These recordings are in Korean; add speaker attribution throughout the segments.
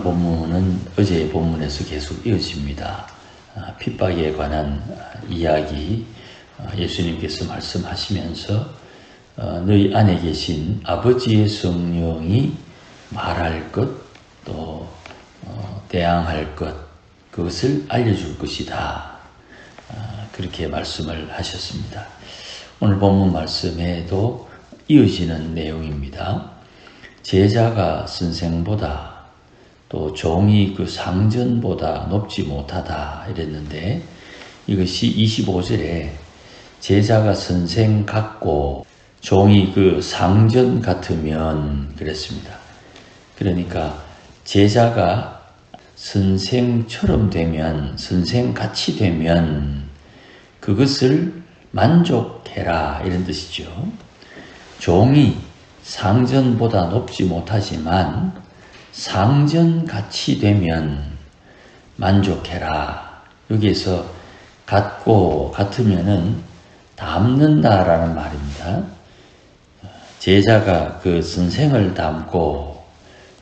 Speaker 1: 오늘 본문은 어제의 본문에서 계속 이어집니다. 핍박에 관한 이야기, 예수님께서 말씀하시면서 너희 안에 계신 아버지의 성령이 말할 것, 또 대항할 것, 그것을 알려줄 것이다. 그렇게 말씀을 하셨습니다. 오늘 본문 말씀에도 이어지는 내용입니다. 제자가 선생보다 또 종이 그 상전보다 높지 못하다 이랬는데, 이것이 25절에 제자가 선생 같고 종이 그 상전 같으면 그랬습니다. 그러니까 제자가 선생처럼 되면, 선생같이 되면 그것을 만족해라 이런 뜻이죠. 종이 상전보다 높지 못하지만 상전같이 되면 만족해라. 여기에서 같고 같으면은 닮는다라는 말입니다. 제자가 그 선생을 닮고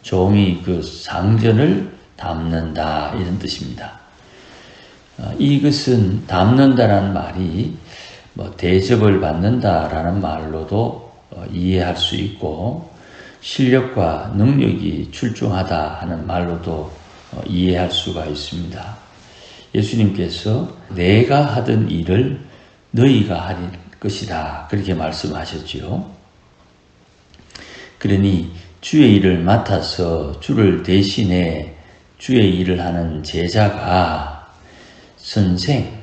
Speaker 1: 종이 그 상전을 닮는다 이런 뜻입니다. 이것은 닮는다라는 말이 대접을 받는다라는 말로도 이해할 수 있고, 실력과 능력이 출중하다 하는 말로도 이해할 수가 있습니다. 예수님께서 내가 하던 일을 너희가 할 것이다 그렇게 말씀하셨지요. 그러니 주의 일을 맡아서 주를 대신해 주의 일을 하는 제자가 선생,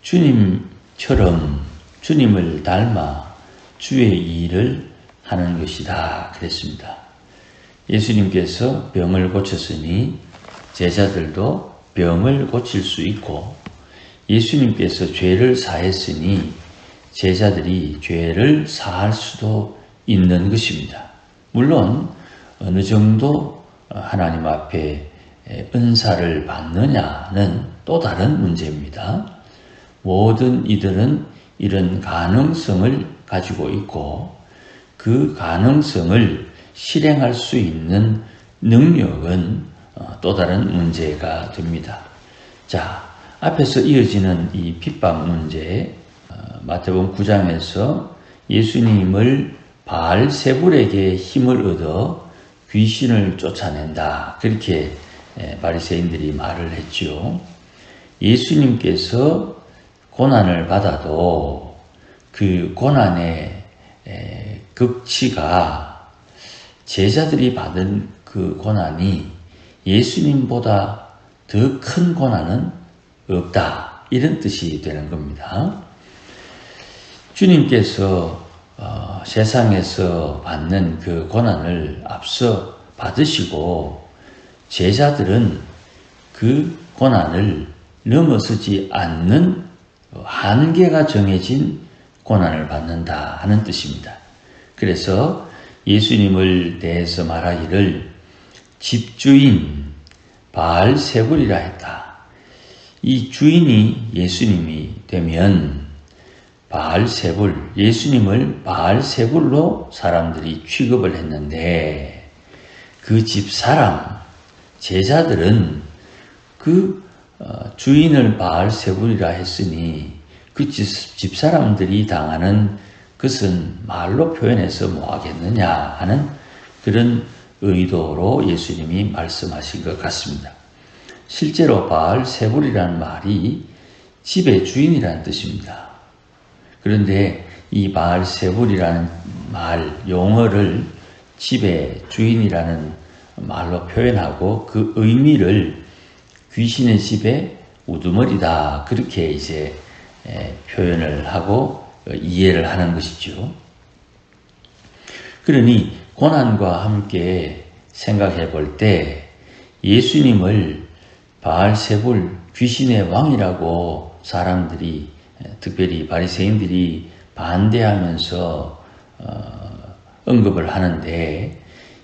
Speaker 1: 주님처럼 주님을 닮아 주의 일을 하는 것이다 그랬습니다. 예수님께서 병을 고쳤으니 제자들도 병을 고칠 수 있고, 예수님께서 죄를 사했으니 제자들이 죄를 사할 수도 있는 것입니다. 물론 어느 정도 하나님 앞에 은사를 받느냐는 또 다른 문제입니다. 모든 이들은 이런 가능성을 가지고 있고, 그 가능성을 실행할 수 있는 능력은 또 다른 문제가 됩니다. 자, 앞에서 이어지는 이 핍박 문제, 마태복음 9장에서 예수님을 바알세불에게 힘을 얻어 귀신을 쫓아낸다 그렇게 바리새인들이 말을 했지요. 예수님께서 고난을 받아도 그 고난의 극치가, 제자들이 받은 그 고난이 예수님보다 더 큰 고난은 없다 이런 뜻이 되는 겁니다. 주님께서 세상에서 받는 그 고난을 앞서 받으시고, 제자들은 그 고난을 넘어서지 않는 한계가 정해진 고난을 받는다 하는 뜻입니다. 그래서 예수님을 대해서 말하기를 집주인 바알세불이라 했다. 이 주인이 예수님이 되면 바알세불, 예수님을 바알세불로 사람들이 취급을 했는데, 그 집사람, 제자들은 그 주인을 바알세불이라 했으니 그 집사람들이 당하는 것은 말로 표현해서 뭐하겠느냐 하는 그런 의도로 예수님이 말씀하신 것 같습니다. 실제로 바알세불이라는 말이 집의 주인이라는 뜻입니다. 그런데 이 바알세불이라는 말, 용어를 집의 주인이라는 말로 표현하고 그 의미를 귀신의 집의 우두머리다 그렇게 이제 표현을 하고 이해를 하는 것이죠. 그러니 고난과 함께 생각해 볼 때 예수님을 바알세불, 귀신의 왕이라고 사람들이, 특별히 바리새인들이 반대하면서 언급을 하는데,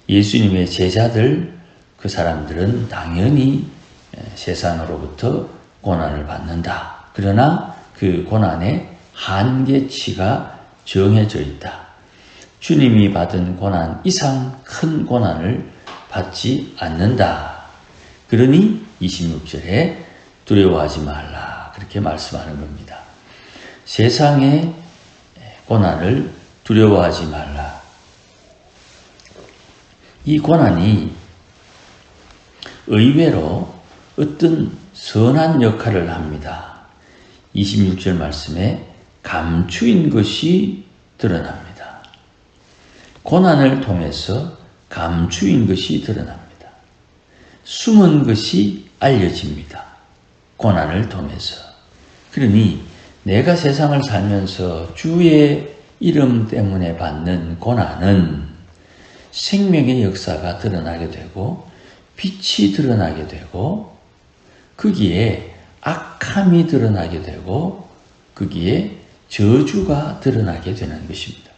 Speaker 1: 예수님의 제자들, 그 사람들은 당연히 세상으로부터 고난을 받는다. 그러나 그 고난의 한계치가 정해져 있다. 주님이 받은 고난 이상 큰 고난을 받지 않는다. 그러니 26절에 두려워하지 말라 그렇게 말씀하는 겁니다. 세상의 고난을 두려워하지 말라. 이 고난이 의외로 어떤 선한 역할을 합니다. 26절 말씀에 감추인 것이 드러납니다. 고난을 통해서 감추인 것이 드러납니다. 숨은 것이 알려집니다. 고난을 통해서. 그러니 내가 세상을 살면서 주의 이름 때문에 받는 고난은 생명의 역사가 드러나게 되고 빛이 드러나게 되고 거기에 악함이 드러나게 되고 거기에 저주가 드러나게 되는 것입니다.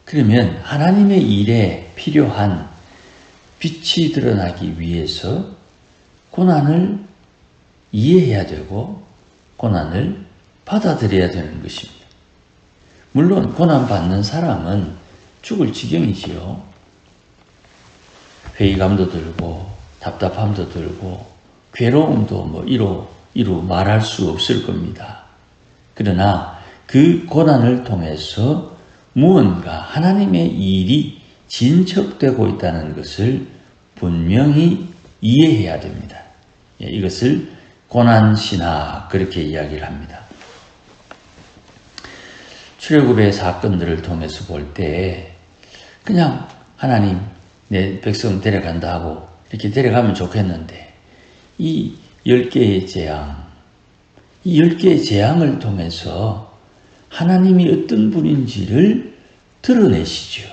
Speaker 1: 그러면 하나님의 일에 필요한 빛이 드러나기 위해서 고난을 이해해야 되고 고난을 받아들여야 되는 것입니다. 물론 고난받는 사람은 죽을 지경이지요. 회의감도 들고 답답함도 들고 괴로움도 이루 말할 수 없을 겁니다. 그러나 그 고난을 통해서 무언가 하나님의 일이 진척되고 있다는 것을 분명히 이해해야 됩니다. 이것을 고난신학 그렇게 이야기를 합니다. 출애굽의 사건들을 통해서 볼 때 그냥 하나님 내 백성 데려간다 하고 이렇게 데려가면 좋겠는데 이 10개의 재앙, 이 10개의 재앙을 통해서 하나님이 어떤 분인지를 드러내시죠.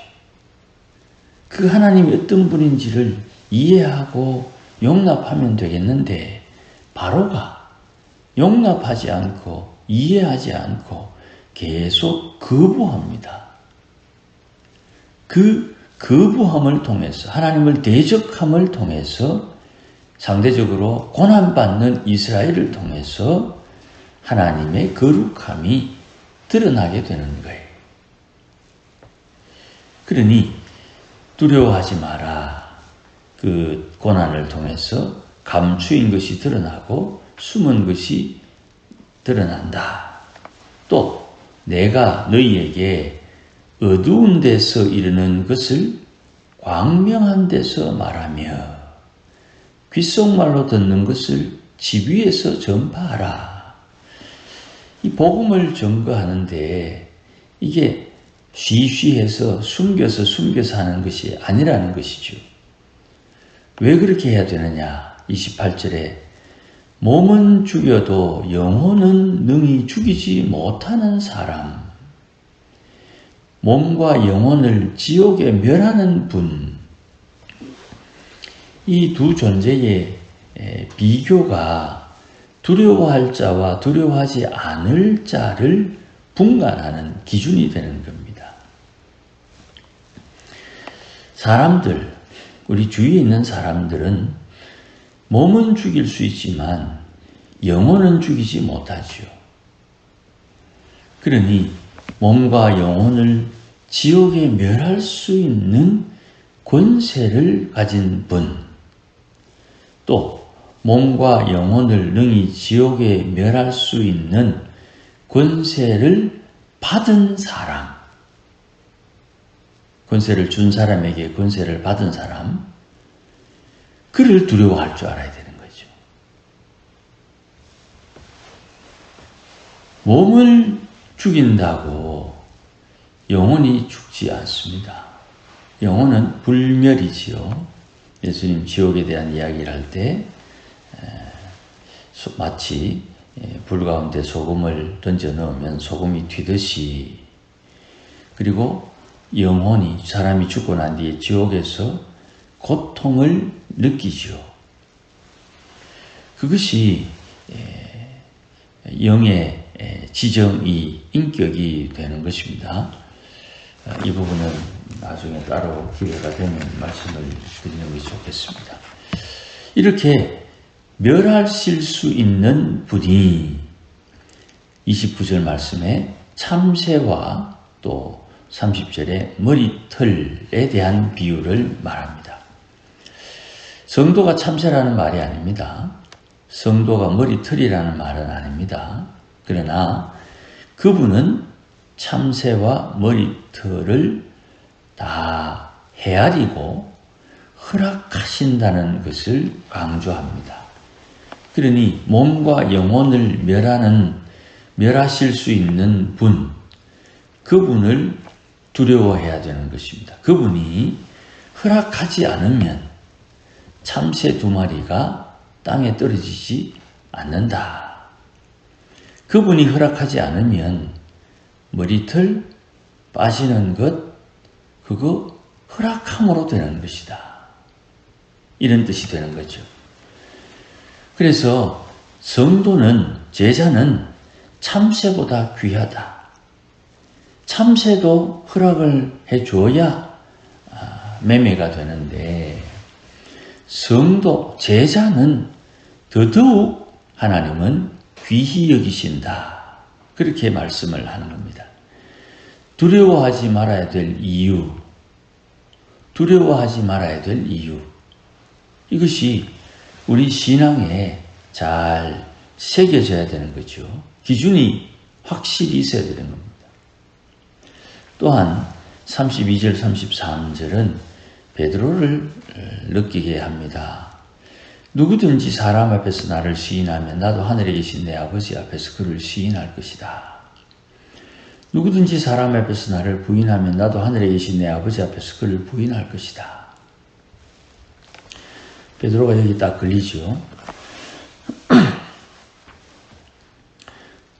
Speaker 1: 그 하나님이 어떤 분인지를 이해하고 용납하면 되겠는데 바로가 용납하지 않고 이해하지 않고 계속 거부합니다. 그 거부함을 통해서 하나님을 대적함을 통해서 상대적으로 고난받는 이스라엘을 통해서 하나님의 거룩함이 드러나게 되는 거예요. 그러니 두려워하지 마라. 그 고난을 통해서 감추인 것이 드러나고 숨은 것이 드러난다. 또 내가 너희에게 어두운 데서 이르는 것을 광명한 데서 말하며 귓속말로 듣는 것을 집 위에서 전파하라. 이 복음을 전거하는데 이게 쉬쉬해서 숨겨서 하는 것이 아니라는 것이죠. 왜 그렇게 해야 되느냐? 28절에 몸은 죽여도 영혼은 능히 죽이지 못하는 사람, 몸과 영혼을 지옥에 멸하는 분, 이 두 존재의 비교가 두려워할 자와 두려워하지 않을 자를 분간하는 기준이 되는 겁니다. 사람들, 우리 주위에 있는 사람들은 몸은 죽일 수 있지만 영혼은 죽이지 못하지요. 그러니 몸과 영혼을 지옥에 멸할 수 있는 권세를 가진 분, 또 몸과 영혼을 능히 지옥에 멸할 수 있는 권세를 받은 사람, 권세를 준 사람에게 권세를 받은 사람, 그를 두려워할 줄 알아야 되는 거죠. 몸을 죽인다고 영혼이 죽지 않습니다. 영혼은 불멸이지요. 예수님 지옥에 대한 이야기를 할 때 마치 불 가운데 소금을 던져 넣으면 소금이 튀듯이, 그리고 영혼이 사람이 죽고 난 뒤에 지옥에서 고통을 느끼죠. 그것이 영의 지정이 인격이 되는 것입니다. 이 부분은 나중에 따로 기회가 되면 말씀을 드리는 것이 좋겠습니다. 이렇게 멸하실 수 있는 분이 29절 말씀에 참새와 또 30절에 머리털에 대한 비유를 말합니다. 성도가 참새라는 말이 아닙니다. 성도가 머리털이라는 말은 아닙니다. 그러나 그분은 참새와 머리털을 다 헤아리고 허락하신다는 것을 강조합니다. 그러니 몸과 영혼을 멸하실 수 있는 분, 그분을 두려워해야 되는 것입니다. 그분이 허락하지 않으면 참새 2마리가 땅에 떨어지지 않는다. 그분이 허락하지 않으면 머리털 빠지는 것, 그거 허락함으로 되는 것이다. 이런 뜻이 되는 거죠. 그래서 성도는, 제자는 참새보다 귀하다. 참새도 허락을 해줘야 매매가 되는데 성도, 제자는 더더욱 하나님은 귀히 여기신다. 그렇게 말씀을 하는 겁니다. 두려워하지 말아야 될 이유, 두려워하지 말아야 될 이유, 이것이 우리 신앙에 잘 새겨져야 되는 거죠. 기준이 확실히 있어야 되는 겁니다. 또한 32절 33절은 베드로를 느끼게 합니다. 누구든지 사람 앞에서 나를 시인하면 나도 하늘에 계신 내 아버지 앞에서 그를 시인할 것이다. 누구든지 사람 앞에서 나를 부인하면 나도 하늘에 계신 내 아버지 앞에서 그를 부인할 것이다. 베드로가 여기 딱 걸리죠.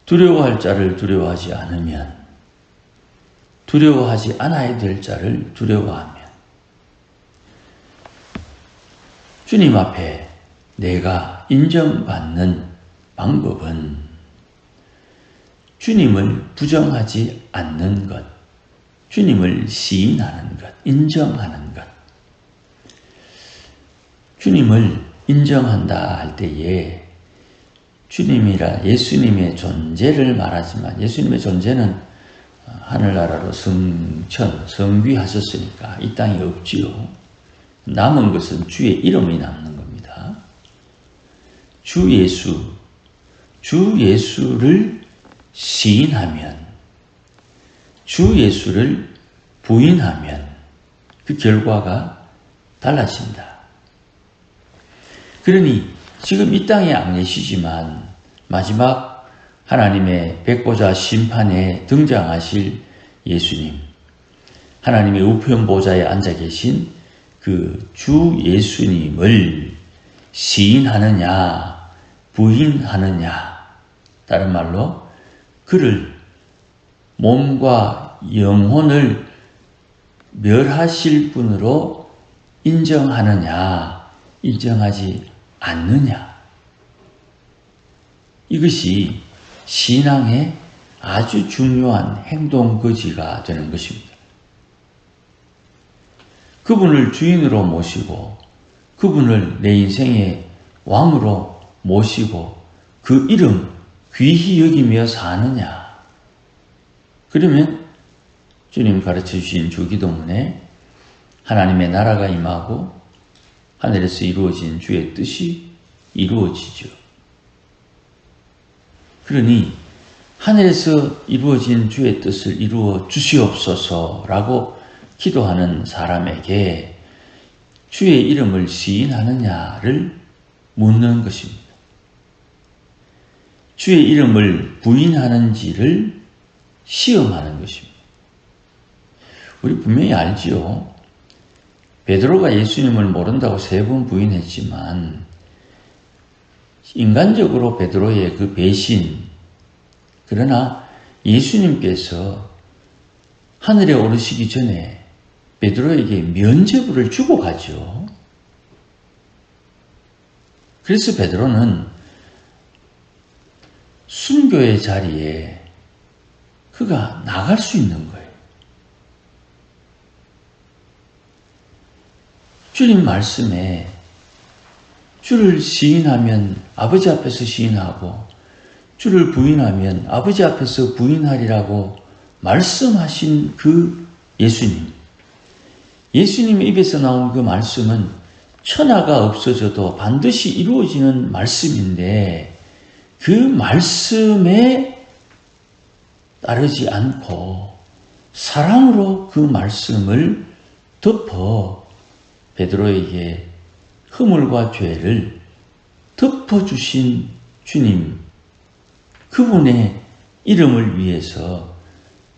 Speaker 1: 두려워할 자를 두려워하지 않으면, 두려워하지 않아야 될 자를 두려워하면, 주님 앞에 내가 인정받는 방법은 주님을 부정하지 않는 것, 주님을 시인하는 것, 인정하는 것. 주님을 인정한다 할 때에 주님이라 예수님의 존재를 말하지만 예수님의 존재는 하늘나라로 성귀하셨으니까 이 땅에 없지요. 남은 것은 주의 이름이 남는 겁니다. 주 예수를 시인하면, 주 예수를 부인하면 그 결과가 달라진다. 그러니 지금 이 땅에 안 계시지만 마지막 하나님의 백보자 심판에 등장하실 예수님, 하나님의 우편 보좌에 앉아 계신 그 주 예수님을 시인하느냐 부인하느냐, 다른 말로 그를 몸과 영혼을 멸하실 분으로 인정하느냐 인정하지 않느냐, 이것이 신앙의 아주 중요한 행동거지가 되는 것입니다. 그분을 주인으로 모시고 그분을 내 인생의 왕으로 모시고 그 이름 귀히 여기며 사느냐, 그러면 주님 가르쳐 주신 주기도문에 하나님의 나라가 임하고 하늘에서 이루어진 주의 뜻이 이루어지죠. 그러니 하늘에서 이루어진 주의 뜻을 이루어 주시옵소서라고 기도하는 사람에게 주의 이름을 시인하느냐를 묻는 것입니다. 주의 이름을 부인하는지를 시험하는 것입니다. 우리 분명히 알지요. 베드로가 예수님을 모른다고 3번 부인했지만 인간적으로 베드로의 그 배신, 그러나 예수님께서 하늘에 오르시기 전에 베드로에게 면죄부를 주고 가죠. 그래서 베드로는 순교의 자리에 그가 나갈 수 있는 거예요. 주님 말씀에 주를 시인하면 아버지 앞에서 시인하고 주를 부인하면 아버지 앞에서 부인하리라고 말씀하신 그 예수님, 예수님의 입에서 나온 그 말씀은 천하가 없어져도 반드시 이루어지는 말씀인데 그 말씀에 따르지 않고 사랑으로 그 말씀을 덮어 베드로에게 허물과 죄를 덮어주신 주님, 그분의 이름을 위해서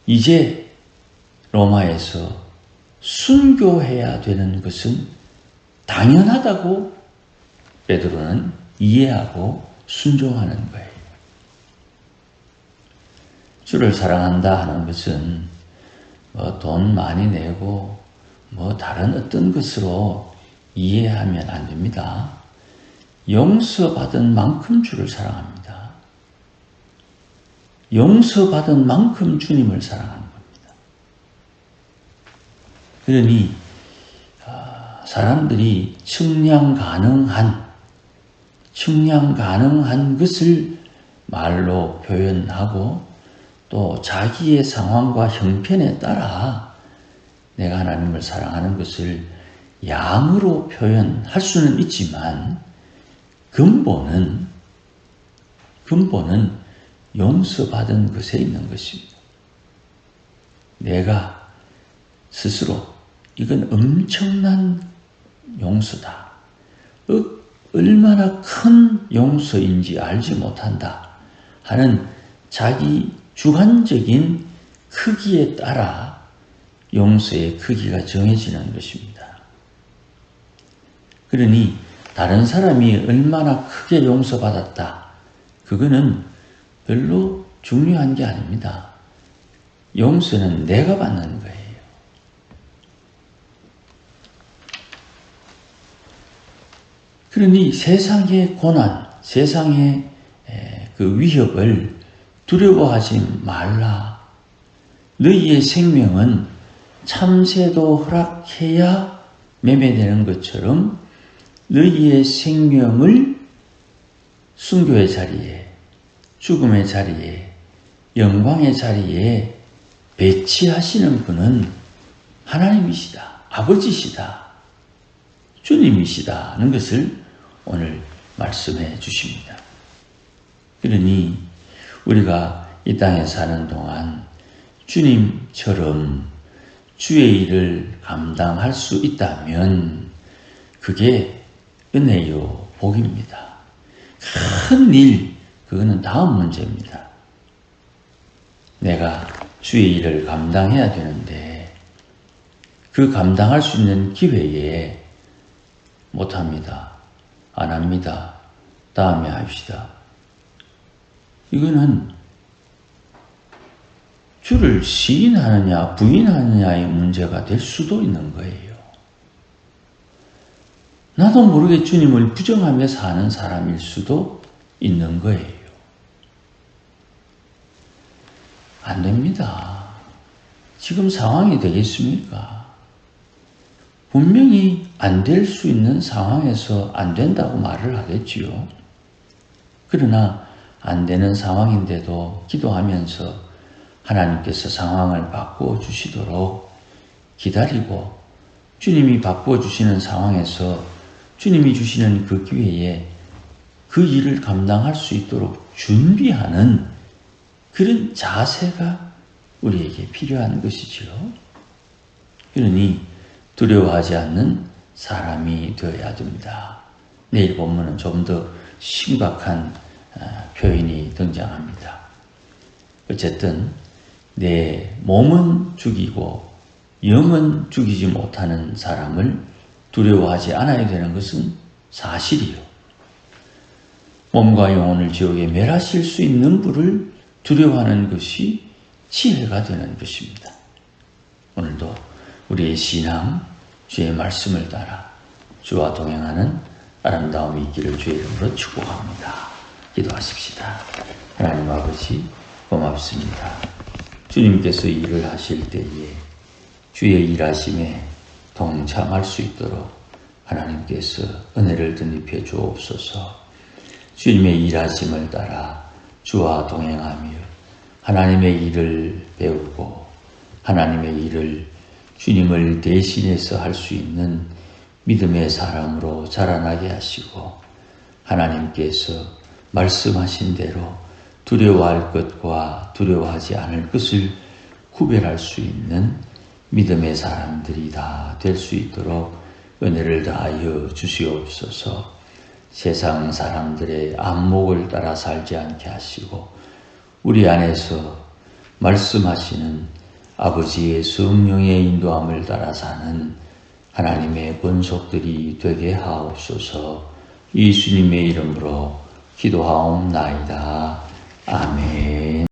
Speaker 1: 이제 로마에서 순교해야 되는 것은 당연하다고 베드로는 이해하고 순종하는 거예요. 주를 사랑한다 하는 것은 돈 많이 내고 다른 어떤 것으로 이해하면 안 됩니다. 용서받은 만큼 주를 사랑합니다. 용서받은 만큼 주님을 사랑하는 겁니다. 그러니 사람들이 측량 가능한 것을 말로 표현하고 또 자기의 상황과 형편에 따라 내가 하나님을 사랑하는 것을 양으로 표현할 수는 있지만 근본은 용서받은 것에 있는 것입니다. 내가 스스로 이건 엄청난 용서다. 얼마나 큰 용서인지 알지 못한다 하는 자기 주관적인 크기에 따라 용서의 크기가 정해지는 것입니다. 그러니 다른 사람이 얼마나 크게 용서받았다. 그거는 별로 중요한 게 아닙니다. 용서는 내가 받는 거예요. 그러니 세상의 고난, 세상의 그 위협을 두려워하지 말라. 너희의 생명은 참새도 허락해야 매매되는 것처럼 너희의 생명을 순교의 자리에, 죽음의 자리에, 영광의 자리에 배치하시는 분은 하나님이시다, 아버지시다, 주님이시다는 것을 오늘 말씀해 주십니다. 그러니 우리가 이 땅에 사는 동안 주님처럼 주의 일을 감당할 수 있다면 그게 은혜요, 복입니다. 큰 일, 그거는 다음 문제입니다. 내가 주의 일을 감당해야 되는데 그 감당할 수 있는 기회에 못합니다. 안 합니다. 다음에 합시다. 이거는 주를 시인하느냐 부인하느냐의 문제가 될 수도 있는 거예요. 나도 모르게 주님을 부정하며 사는 사람일 수도 있는 거예요. 안 됩니다. 지금 상황이 되겠습니까? 분명히 안 될 수 있는 상황에서 안 된다고 말을 하겠지요. 그러나 안 되는 상황인데도 기도하면서 하나님께서 상황을 바꾸어 주시도록 기다리고 주님이 바꾸어 주시는 상황에서 주님이 주시는 그 기회에 그 일을 감당할 수 있도록 준비하는 그런 자세가 우리에게 필요한 것이지요. 그러니 두려워하지 않는 사람이 되어야 됩니다. 내일 본문은 좀 더 심각한 표현이 등장합니다. 어쨌든 내 몸은 죽이고 영은 죽이지 못하는 사람을 두려워하지 않아야 되는 것은 사실이요. 몸과 영혼을 지옥에 멸하실 수 있는 불을 두려워하는 것이 지혜가 되는 것입니다. 오늘도 우리의 신앙, 주의 말씀을 따라 주와 동행하는 아름다움이 있기를 주의 이름으로 축복합니다. 기도하십시다. 하나님 아버지 고맙습니다. 주님께서 일을 하실 때에 주의 일하심에 동참할 수 있도록 하나님께서 은혜를 덧입혀 주옵소서. 주님의 일하심을 따라 주와 동행하며 하나님의 일을 배우고 하나님의 일을 주님을 대신해서 할 수 있는 믿음의 사람으로 자라나게 하시고 하나님께서 말씀하신 대로 두려워할 것과 두려워하지 않을 것을 구별할 수 있는 믿음의 사람들이 다 될 수 있도록 은혜를 다하여 주시옵소서. 세상 사람들의 안목을 따라 살지 않게 하시고 우리 안에서 말씀하시는 아버지의 성령의 인도함을 따라 사는 하나님의 권속들이 되게 하옵소서. 예수님의 이름으로 기도하옵나이다. 아멘.